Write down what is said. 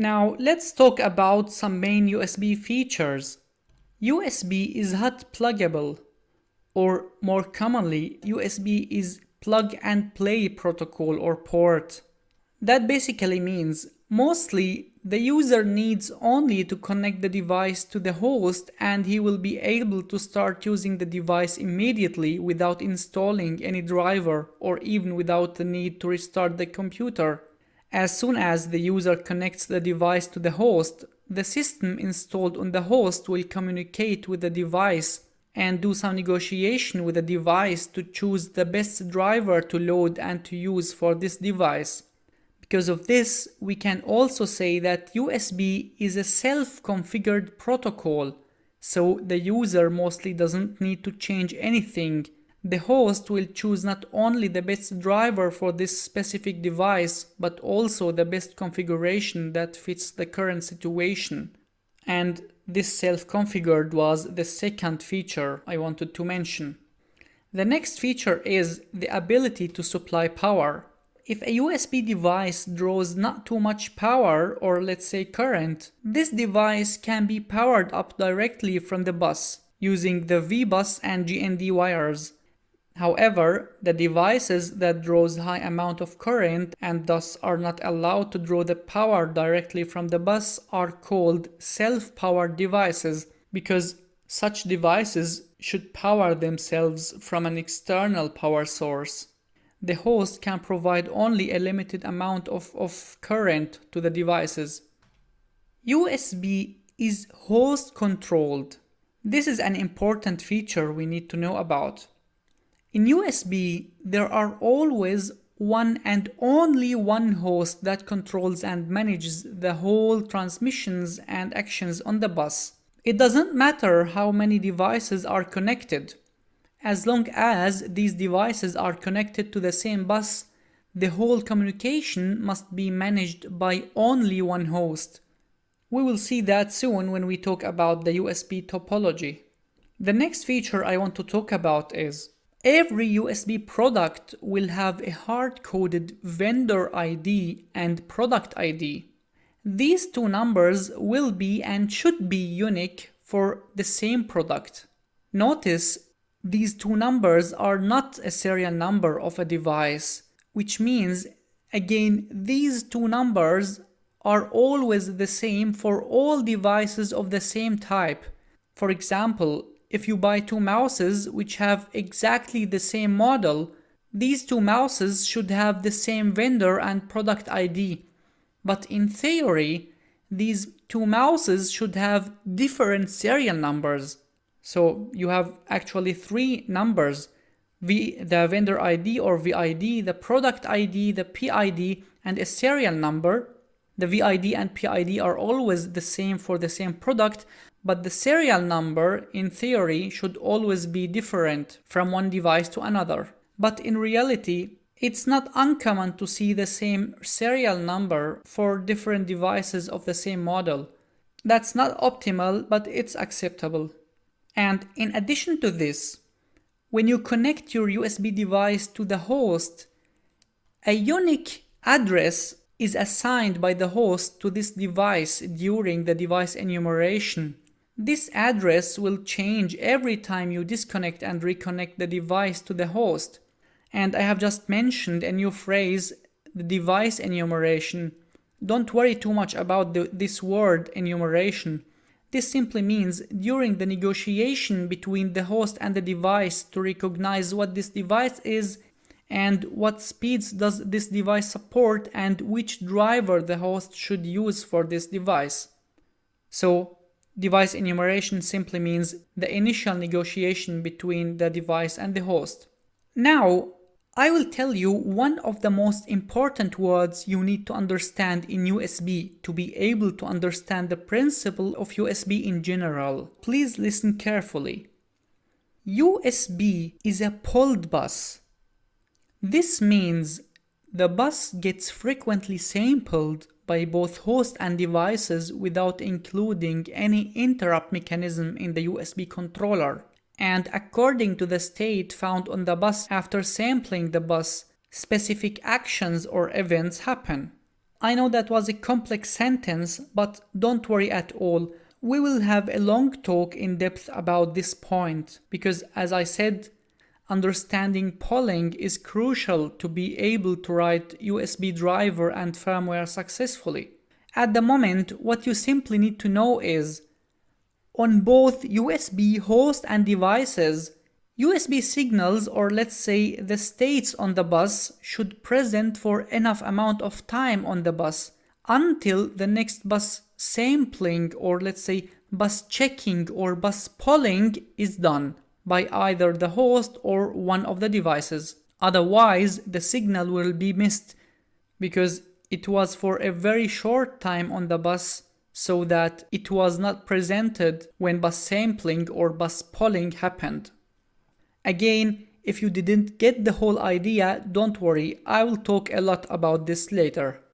Now let's talk about some main USB features. USB is hot pluggable, or more commonly, USB is plug and play protocol or port. That basically means mostly the user needs only to connect the device to the host and he will be able to start using the device immediately without installing any driver or even without the need to restart the computer. As soon as the user connects the device to the host, the system installed on the host will communicate with the device and do some negotiation with the device to choose the best driver to load and to use for this device. Because of this, we can also say that USB is a self-configured protocol, so the user mostly doesn't need to change anything. The host will choose not only the best driver for this specific device, but also the best configuration that fits the current situation. And this self-configured was the second feature I wanted to mention. The next feature is the ability to supply power. If a USB device draws not too much power, or let's say current, this device can be powered up directly from the bus using the V-bus and GND wires. However, the devices that draws high amount of current and thus are not allowed to draw the power directly from the bus are called self-powered devices, because such devices should power themselves from an external power source. The host can provide only a limited amount of current to the devices. USB is host controlled. This is an important feature we need to know about. In USB, there are always one and only one host that controls and manages the whole transmissions and actions on the bus. It doesn't matter how many devices are connected. As long as these devices are connected to the same bus, the whole communication must be managed by only one host. We will see that soon when we talk about the USB topology. The next feature I want to talk about is every USB product will have a hard-coded vendor ID and product ID. These two numbers will be and should be unique for the same product. Notice these two numbers are not a serial number of a device, which means, again, these two numbers are always the same for all devices of the same type. For example, if you buy two mouses which have exactly the same model, these two mouses should have the same vendor and product ID. But in theory, these two mouses should have different serial numbers. So you have actually three numbers: the vendor ID or VID, the product ID, the PID, and a serial number. The VID and PID are always the same for the same product, but the serial number, in theory, should always be different from one device to another. But in reality, it's not uncommon to see the same serial number for different devices of the same model. That's not optimal, but it's acceptable. And in addition to this, when you connect your USB device to the host, a unique address is assigned by the host to this device during the device enumeration. This address will change every time you disconnect and reconnect the device to the host. And I have just mentioned a new phrase, the device enumeration. Don't worry too much about this word enumeration. This simply means during the negotiation between the host and the device to recognize what this device is and what speeds does this device support and which driver the host should use for this device. So, device enumeration simply means the initial negotiation between the device and the host. Now, I will tell you one of the most important words you need to understand in USB to be able to understand the principle of USB in general. Please listen carefully. USB is a pulled bus. This means the bus gets frequently sampled by both host and devices without including any interrupt mechanism in the USB controller. And according to the state found on the bus after sampling the bus, specific actions or events happen. I know that was a complex sentence, but don't worry at all. We will have a long talk in depth about this point because, as I said, understanding polling is crucial to be able to write USB driver and firmware successfully. At the moment, what you simply need to know is, on both USB host and devices, USB signals, or let's say the states on the bus, should present for enough amount of time on the bus until the next bus sampling, or let's say bus checking or bus polling, is done by either the host or one of the devices. Otherwise, the signal will be missed because it was for a very short time on the bus, so that it was not presented when bus sampling or bus polling happened. Again, if you didn't get the whole idea, don't worry, I will talk a lot about this later.